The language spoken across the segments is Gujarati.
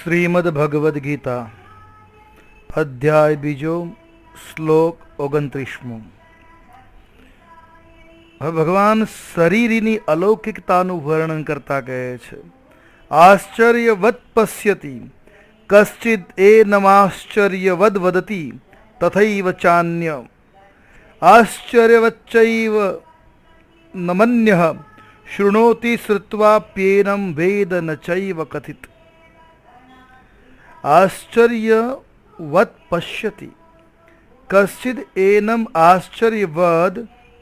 શ્રીમદ ભગવદ્ ગીતા અધ્યાય બીજો શ્લોક 29. હવે ભગવાન શરીરની અલૌકિકતાનું વર્ણન કરતા કહે છે, આશ્ચર્યવત પશ્યતિ કશ્ચિદ એનમાશ્ચર્યવદ વદતિ તથૈવ ચાન્ય આશ્ચર્યવચ્ચૈવ નમન્યઃ શૃણોતિ શ્રુત્વાપ્યેનમ વેદ ન ચૈવ કથિત. આશ્ચર્યવત પશ્યતિ કશ્ચિદ એનમ આશ્ચર્યવદ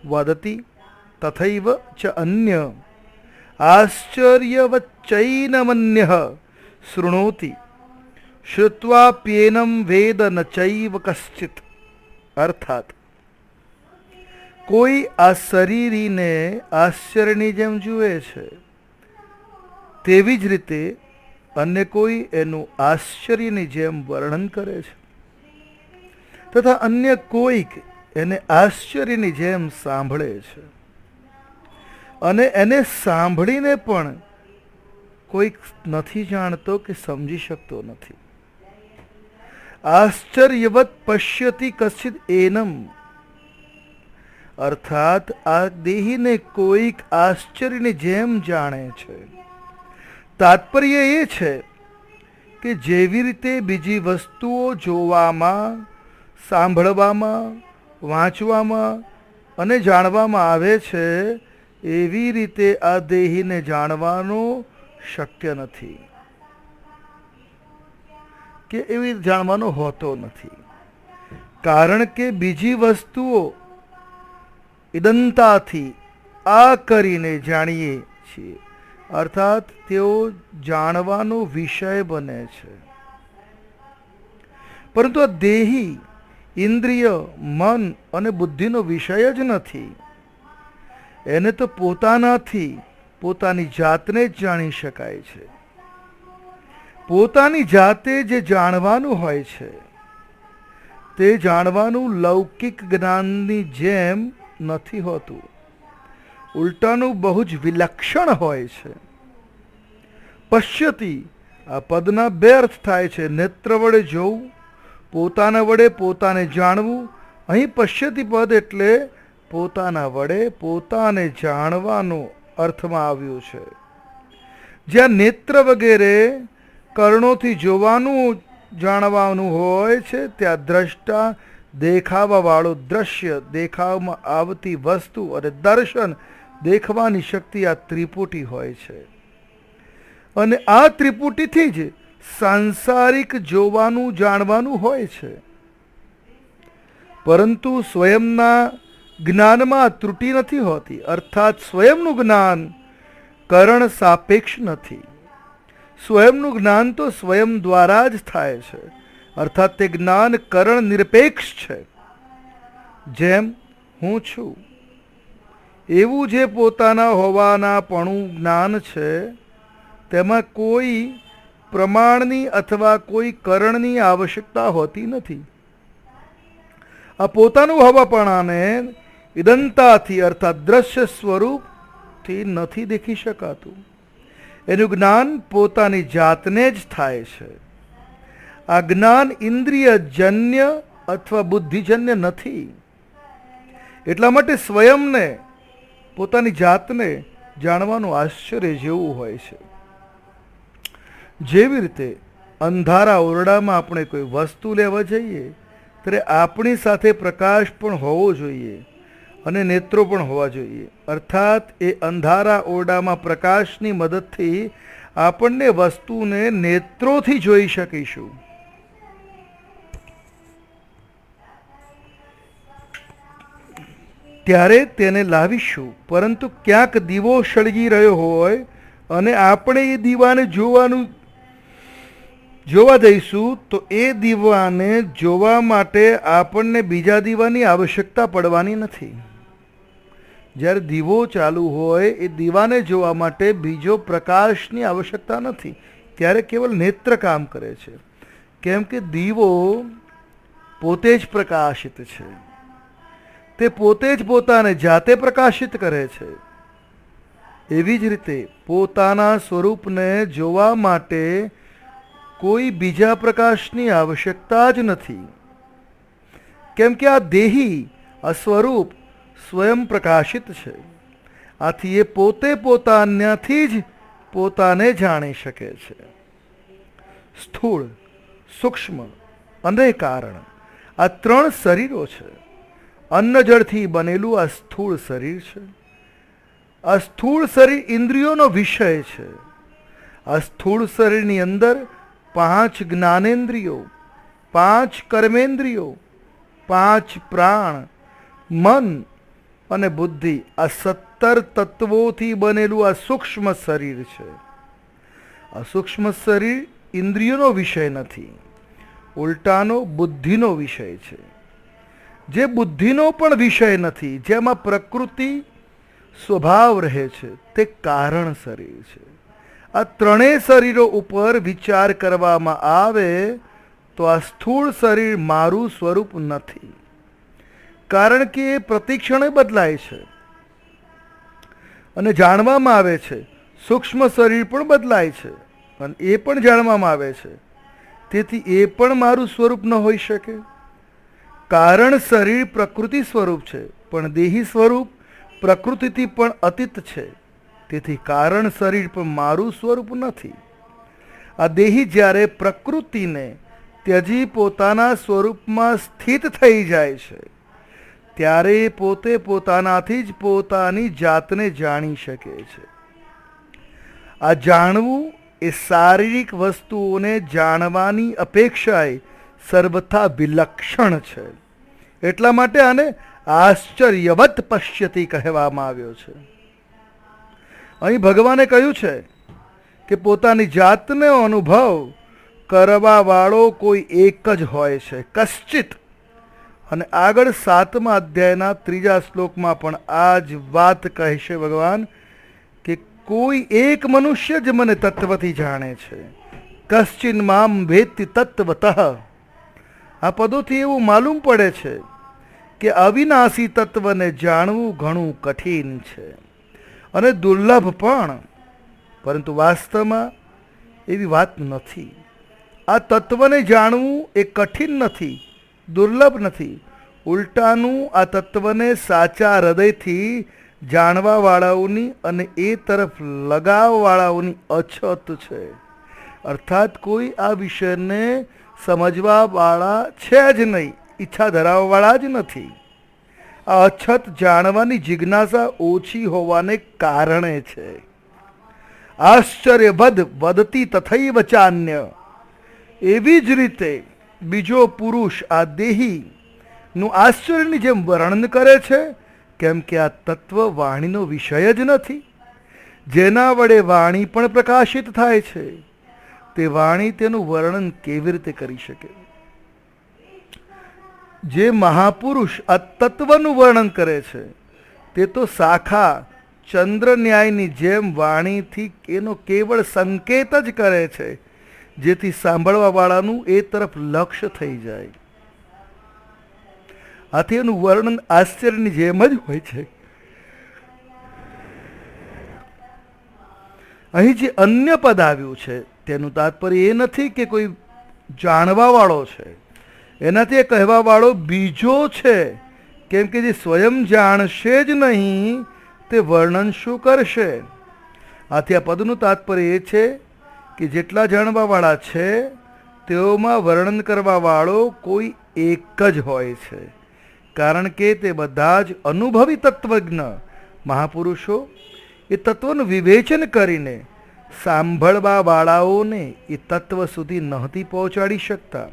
વદતિ તથૈવ ચ અન્ય આશ્ચર્યવચ્ચૈનમન્યઃ શૃણોતિ શ્રુત્વાપ્યેનમ વેદ ન ચૈવ કશ્ચિત. અર્થાત કોઈ આ શરીરીને આશ્ચર્યની જેમ જુએ છે, તેવી જ રીતે અન્ય કોઈ એનું આશ્ચર્યની જેમ વર્ણન કરે છે, તથા અન્ય કોઈક એને આશ્ચર્યની જેમ સાંભળે છે, અને એને સાંભળીને પણ કોઈક નથી જાણતો કે સમજી શકતો નથી. આશ્ચર્યવત પશ્યતિ કશ્ચિદ એનમ, અર્થાત આ દેહીને કોઈક આશ્ચર્યની જેમ જાણે છે. તાત્પર્ય એ છે કે જેવી રીતે બીજી વસ્તુઓ જોવામાં, સાંભળવામાં, વાંચવામાં અને જાણવામાં આવે છે, એવી રીતે આ દેહીને જાણવાનું શક્ય નથી, કે એવી જાણવાનો હોતો નથી. કારણ કે બીજી વસ્તુઓ ઇદંતાથી આ કરીને જાણીએ છીએ, અર્થાત તેઓ જાણવાનો વિષય બને છે. પરંતુ આ દેહી ઇન્દ્રિય, મન અને બુદ્ધિનો વિષય જ નથી. એને તો પોતાનાથી પોતાની જાતને જ જાણી શકાય છે. પોતાની જાતે જે જાણવાનું હોય છે, તે જાણવાનું લૌકિક જ્ઞાનની જેમ નથી હોતું. ઉલટાનું બહુ જ વિલક્ષણ હોય છે. પશ્યતિ, આ પદના બે અર્થ થાય છે. નેત્ર વડે જોવું, પોતાના વડે પોતાને જાણવું. અહીં પશ્યતિ પદ એટલે પોતાના વડે પોતાને જાણવાનો અર્થમાં આવ્યું છે. જ્યાં નેત્ર વગેરે કર્ણોથી જોવાનું જાણવાનું હોય છે, ત્યાં દ્રષ્ટા, દેખાવાવાળું દ્રશ્ય, દેખાવમાં આવતી વસ્તુ, અને દર્શન, દેખવાની શક્તિ, આ ત્રિપુટી હોય છે. અને આ ત્રિપુટીથી જ સાંસારિક જોવાનું, જાણવાનું હોય છે. પરંતુ સ્વયંના જ્ઞાનમાં ત્રુટિ નથી હોતી. અર્થાત સ્વયંનું જ્ઞાન કરણ સાપેક્ષ નથી. સ્વયંનું જ્ઞાન તો સ્વયં દ્વારા જ થાય છે. અર્થાત તે જ્ઞાન કરણ નિરપેક્ષ છે. જેમ હું છું એવું જે પોતાના હોવાના પણું જ્ઞાન છે, તેમાં કોઈ પ્રમાણની અથવા કોઈ કરણની આવશ્યકતા હોતી નથી. આ પોતાનું હોવાપણાને ઇદંતાથી અર્થાત દ્રશ્ય સ્વરૂપથી નથી દેખી શકાતું. એનું જ્ઞાન પોતાની જાતને જ થાય છે. આ જ્ઞાન ઇન્દ્રિયજન્ય અથવા બુદ્ધિજન્ય નથી. એટલા માટે સ્વયંને, પોતાની જાતને જાણવાનું આશ્ચર્ય જેવું હોય છે. જેવી રીતે અંધારા ઓરડામાં આપણે કોઈ વસ્તુ લેવા જઈએ, ત્યારે આપણી સાથે પ્રકાશ પણ હોવો જોઈએ અને નેત્રો પણ હોવા જોઈએ. અર્થાત એ અંધારા ઓરડામાં પ્રકાશની મદદથી આપણને વસ્તુને નેત્રોથી જોઈ શકીશું. ત્યારે તેને લાવીશું. પરંતુ ક્યાંક દીવો સળગી રહ્યો હોય અને આપણે એ દીવાને જોવા જઈશું, તો એ દીવાને જોવા માટે આપણને બીજા દીવાની આવશ્યકતા પડવાની નથી. જ્યારે દીવો ચાલુ હોય, એ દીવાને જોવા માટે બીજો પ્રકાશની આવશ્યકતા નથી. ત્યારે કેવલ નેત્ર કામ કરે છે. કેમ કે દીવો પોતે જ પ્રકાશિત છે. તે પોતે જ પોતાને જાતે પ્રકાશિત કરે છે. એવી જ રીતે પોતાના સ્વરૂપને જોવા માટે કોઈ બીજા પ્રકાશની આવશ્યકતા જ નથી, કેમ કે આ દેહી આ સ્વરૂપ સ્વયં પ્રકાશિત છે. આથી એ પોતે પોતાનાથી જ પોતાને જાણી શકે છે. સ્થૂળ, સૂક્ષ્મ અને કારણ આ ત્રણ શરીરો છે. અન્ન જળથી બનેલું આ સ્થૂળ શરીર છે. આ સ્થૂળ શરીર ઇન્દ્રિયોનો વિષય છે. આ સ્થૂળ શરીરની અંદર 5 જ્ઞાનેન્દ્રિયો, 5 કર્મેન્દ્રિયો, 5 પ્રાણ, મન અને બુદ્ધિ આ 17 તત્વોથી બનેલું આ સૂક્ષ્મ શરીર છે. આ સૂક્ષ્મ શરીર ઇન્દ્રિયોનો વિષય નથી, ઉલટાનો બુદ્ધિનો વિષય છે. જે બુદ્ધિનો પણ વિષય નથી, જેમાં પ્રકૃતિ સ્વભાવ રહે છે, તે કારણ શરીર છે. આ ત્રણેય શરીરો ઉપર વિચાર કરવામાં આવે તો આ સ્થૂળ શરીર મારું સ્વરૂપ નથી, કારણ કે એ પ્રતિક્ષણે બદલાય છે અને જાણવામાં આવે છે. સૂક્ષ્મ શરીર પણ બદલાય છે અને એ પણ જાણવામાં આવે છે. તેથી એ પણ મારું સ્વરૂપ ન હોઈ શકે. કારણ શરીર પ્રકૃતિ સ્વરૂપ છે, પણ દેહી સ્વરૂપ પ્રકૃતિથી પણ અતીત છે. તેથી કારણ શરીર પણ મારું સ્વરૂપ નથી. આ દેહી જ્યારે પ્રકૃતિને ત્યજી પોતાના સ્વરૂપમાં સ્થિત થઈ જાય છે, ત્યારે પોતે પોતાનાથી જ પોતાની જાતને જાણી શકે છે. આ જાણવું એ શારીરિક વસ્તુઓને જાણવાની અપેક્ષાએ સર્વથા વિલક્ષણ છે. એટલા માટે આને આશ્ચર્યવત પશ્યતિ કહેવામાં આવ્યો છે. અહીં ભગવાને કહ્યું છે કે પોતાની જાતનો અનુભવ કરવા વાળો કોઈ એક જ હોય છે, કશ્ચિત. અને આગળ 7મા અધ્યાયના 3જા શ્લોકમાં પણ આ જ વાત કહેશે ભગવાન કે કોઈ એક મનુષ્ય જ મને તત્વથી જાણે છે. કશ્ચિન મામ વેત્તિ તત્વતઃ. આ પદોથી એવું માલુમ પડે છે કે અવિનાશી તત્વને જાણવું ઘણું કઠિન છે અને દુર્લભ પણ, પરંતુ વાસ્તવમાં એવી વાત નથી. આ તત્વને જાણવું એ કઠિન નથી, દુર્લભ નથી. ઉલટાનું આ તત્વને સાચા હૃદયથી જાણવાવાળાઓની અને એ તરફ લગાવવાળાઓની અછત છે. અર્થાત કોઈ આ વિષયને સમજવાવાળા છે જ નહીં, ઈચ્છા ધરાવવાળા જ નથી. આ અછત જાણવાની જિજ્ઞાસા ઓછી હોવાને કારણે છે. આશ્ચર્યવદ વદતી તથૈવ ચાન્ય. એવી જ રીતે બીજો પુરુષ આ દેહીનું આશ્ચર્યની જેમ વર્ણન કરે છે, કેમ કે આ તત્વ વાણીનો વિષય જ નથી. જેના વડે વાણી પણ પ્રકાશિત થાય છે, તે વાણી તેનું વર્ણન કેવી રીતે કરી શકે? જે મહાપુરુષ આ તત્વનું વર્ણન કરે છે, તે તો શાખા ચંદ્ર ન્યાયની જેમ વાણીથી એનો કેવળ સંકેત જ કરે છે, જેથી સાંભળવા વાળાનું એ તરફ લક્ષ્ય થઈ જાય. આથી એનું વર્ણન આશ્ચર્યની જેમ જ હોય છે. અહીં જે અન્ય પદ આવ્યું છે તેનું તાત્પર્ય એ નથી કે કોઈ જાણવા વાળો છે, એનાથી એ કહેવા વાળો બીજો છે. કેમ કે જે સ્વયં જાણશે જ નહીં તે વર્ણન શું કરશે? આથી આ પદનું તાત્પર્ય એ છે કે જેટલા જાણવાવાળા છે તેઓમાં વર્ણન કરવાવાળો કોઈ એક જ હોય છે, કારણ કે તે બધા જ અનુભવી તત્વજ્ઞ મહાપુરુષો એ તત્વનું વિવેચન કરીને સાંભળવા વાળાઓને એ તત્વ સુધી નહોતી પહોંચાડી શકતા.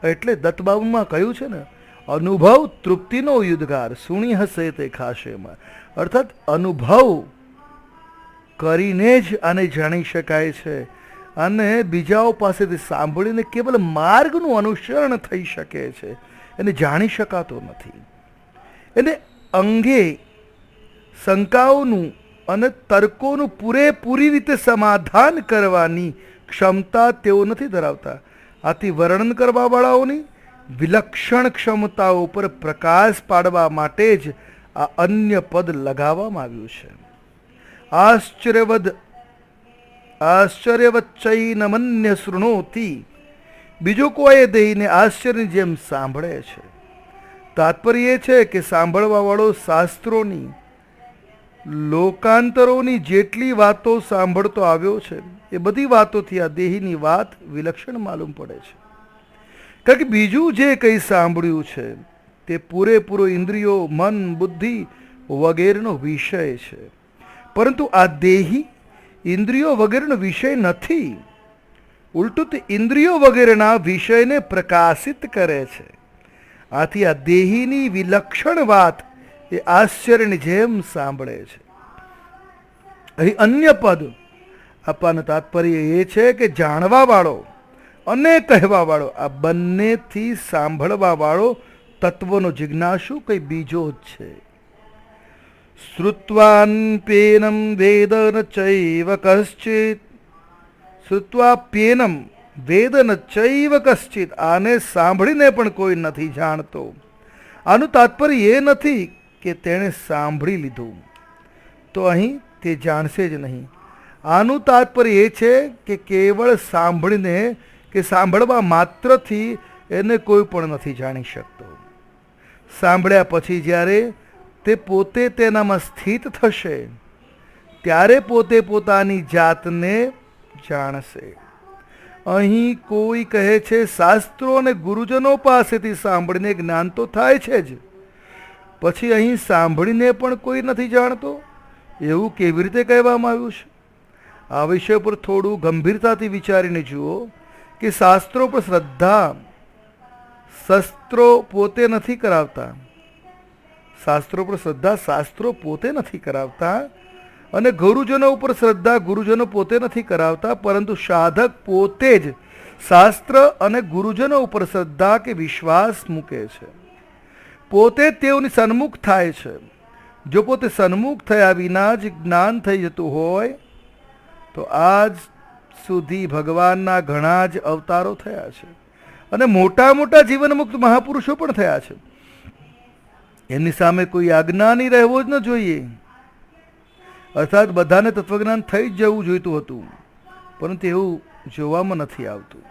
એટલે દત્તબાબુમાં કહ્યું છે ને, અનુભવ તૃપ્તિનો યુદ્ધગાર, સુણી હશે તે ખાશેમાં. અર્થાત અનુભવ કરીને જ આને જાણી શકાય છે અને બીજાઓ પાસેથી સાંભળીને કેવલ માર્ગનું અનુસરણ થઈ શકે છે, એને જાણી શકાતો નથી. એને અંગે શંકાઓનું અને તર્કોનું પૂરેપૂરી રીતે સમાધાન કરવાની ક્ષમતા તેઓ નથી ધરાવતા. આથી વર્ણન કરવાવાળાઓની વિલક્ષણ ક્ષમતાઓ પર પ્રકાશ પાડવા માટે જ આ અન્ય પદ લગાવવામાં આવ્યું છે. આશ્ચર્યવદ આશ્ચર્યવચ્ચૈનમન્ય શૃણોતિ, બીજો કોઈ દેહીને આશ્ચર્યની જેમ સાંભળે છે. તાત્પર્ય એ છે કે સાંભળવાવાળો શાસ્ત્રોની લોકાંતરોની જેટલી વાતો સાંભળતો આવ્યો છે એ બધી વાતોથી આ દેહીની વાત વિલક્ષણ માલુમ પડે છે. કારણ કે બીજું જે કંઈ સાંભળ્યું છે તે પૂરેપૂરો ઇન્દ્રિયો, મન, બુદ્ધિ વગેરેનો વિષય છે, પરંતુ આ દેહી ઇન્દ્રિયો વગેરેનો વિષય નથી. ઉલટું તે ઇન્દ્રિયો વગેરેના વિષયને પ્રકાશિત કરે છે. આથી આ દેહીની વિલક્ષણ વાત એ આશ્ચર્યની જેમ સાંભળે છે. અહીં અન્ય પદ આપવાનું તાત્પર્ય એ છે કે જાણવાવાળો અને કહેવાવાળો આ બંનેથી સાંભળવાવાળો તત્વનો જિજ્ઞાસુ કંઈ બીજો જ છે. શ્રુત્વાન્પ્યેનમ વેદ ન ચૈવ કશ્ચિત, શ્રુત્વાપ્યેનમ વેદ ન ચૈવ કશ્ચિત, આને સાંભળીને પણ કોઈ નથી જાણતો. આનું તાત્પર્ય એ નથી કે તેણે સાંભળી લીધું તો અહીં તે જાણશે જ નહીં. આનું તાત્પર્ય એ છે કે કેવળ સાંભળીને કે સાંભળવા માત્રથી એને કોઈ પણ નથી જાણી શકતો. સાંભળ્યા પછી જ્યારે તે પોતે તેનામાં સ્થિત થશે ત્યારે પોતે પોતાની જાતને જાણશે. અહીં કોઈ કહે છે શાસ્ત્રો અને ગુરુજનો પાસેથી સાંભળીને જ્ઞાન તો થાય છે જ, પછી અહીં સાંભળીને પણ કોઈ નથી જાણતો, એવું કેવી રીતે કહેવામાં આવ્યું છે? આ વિષય પર થોડું ગંભીરતાથી વિચારીને જુઓ કે શાસ્ત્રો પર શ્રદ્ધા શસ્ત્રો પોતે નથી કરાવતા. શાસ્ત્રો પર શ્રદ્ધા શાસ્ત્રો પોતે નથી કરાવતા, અને ગુરુજનો ઉપર શ્રદ્ધા ગુરુજનો પોતે નથી કરાવતા, પરંતુ સાધક પોતે જ શાસ્ત્ર અને ગુરુજનો ઉપર શ્રદ્ધા કે વિશ્વાસ મૂકે છે. પોતે તેઓની સન્મુખ થાય છે. જો પોતે સન્મુખ થયા વિના જ જ્ઞાન થઈ જતું હોય તો આજ સુધી ભગવાનના ઘણા જ અવતારો થયા છે અને મોટા મોટા જીવનમુક્ત મહાપુરુષો પણ થયા છે. એમની સામે કોઈ અજ્ઞાની રહેવો જ ન જોઈએ. અર્થાત બધાને તત્વજ્ઞાન થઈ જ જવું જોઈતું હતું, પરંતુ એવું જોવામાં નથી આવતું.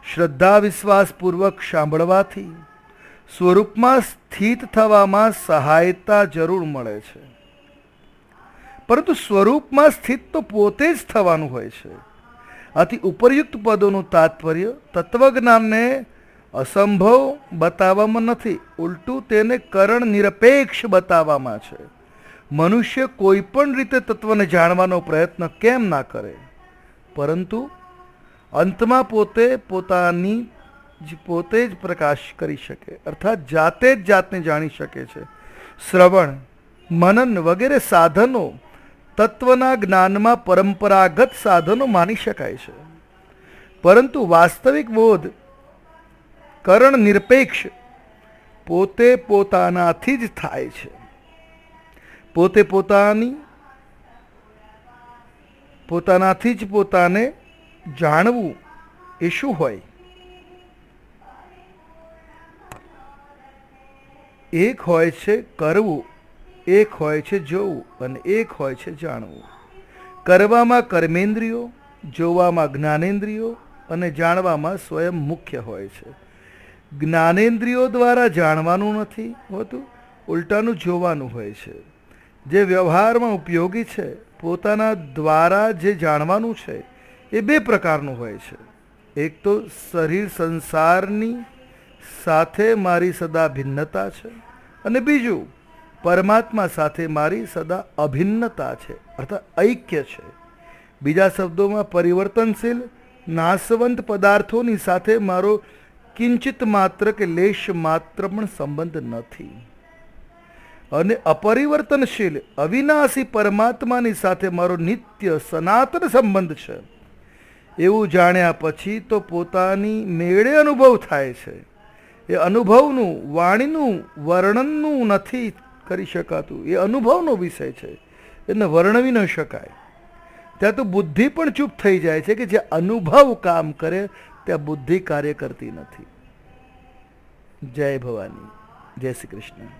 શ્રદ્ધા વિશ્વાસપૂર્વક સાંભળવાથી સ્વરૂપમાં સ્થિત થવામાં સહાયતા જરૂર મળે છે, પરંતુ સ્વરૂપમાં સ્થિત તો પોતે જ થવાનું હોય છે. આથી ઉપરયુક્ત પદોનું તાત્પર્ય તત્વજ્ઞાનને અસંભવ બતાવવામાં નથી, ઉલટું તેને કરણ નિરપેક્ષ બતાવવામાં છે. મનુષ્ય કોઈ પણ રીતે તત્વને જાણવાનો પ્રયત્ન કેમ ના કરે, પરંતુ અંતમાં પોતે જ પ્રકાશ કરી શકે, અર્થાત જાતે જ જાતને જાણી શકે છે. શ્રવણ, મનન વગેરે સાધનો તત્વના જ્ઞાનમાં પરંપરાગત સાધનો માની શકાય છે, પરંતુ વાસ્તવિક બોધ કરણ નિરપેક્ષ પોતે પોતાનાથી જ થાય છે. પોતાનાથી જ પોતાને જાણવું એ શું હોય? એક હોય છે કરવું, એક હોય છે જોવું, અને એક હોય છે જાણવું. કરવામાં કર્મેન્દ્રિયો, જોવામાં જ્ઞાનેન્દ્રિયો અને જાણવામાં સ્વયં મુખ્ય હોય છે. જ્ઞાનેન્દ્રિયો દ્વારા જાણવાનું નથી હોતું, ઉલટાનું જોવાનું હોય છે. જે વ્યવહારમાં ઉપયોગી છે પોતાના દ્વારા જે જાણવાનું છે એ બે પ્રકારનું હોય છે. એક તો શરીર સંસારની સાથે મારી સદા ભિન્નતા છે, અને બીજું પરમાત્મા સાથે મારી સદા અભિન્નતા છે, અર્થાત ઐક્ય છે. બીજા શબ્દોમાં પરિવર્તનશીલ નાશવંત પદાર્થોની સાથે મારો કિંચિત માત્ર કે લેશ માત્ર પણ સંબંધ નથી, અને અપરિવર્તનશીલ અવિનાશી પરમાત્માની સાથે મારો નિત્ય સનાતન સંબંધ છે. એવું જાણ્યા પછી તો પોતાની મેળે અનુભવ થાય છે. એ અનુભવનું વાણીનું વર્ણનનું નથી કરી શકાતું, એ અનુભવનો વિષય છે, એને વર્ણવી ન શકાય. ત્યાં તો બુદ્ધિ પણ ચૂપ થઈ જાય છે કે જે અનુભવ કામ કરે ત્યાં બુદ્ધિ કાર્ય કરતી નથી. જય ભવાની, જય શ્રી કૃષ્ણ.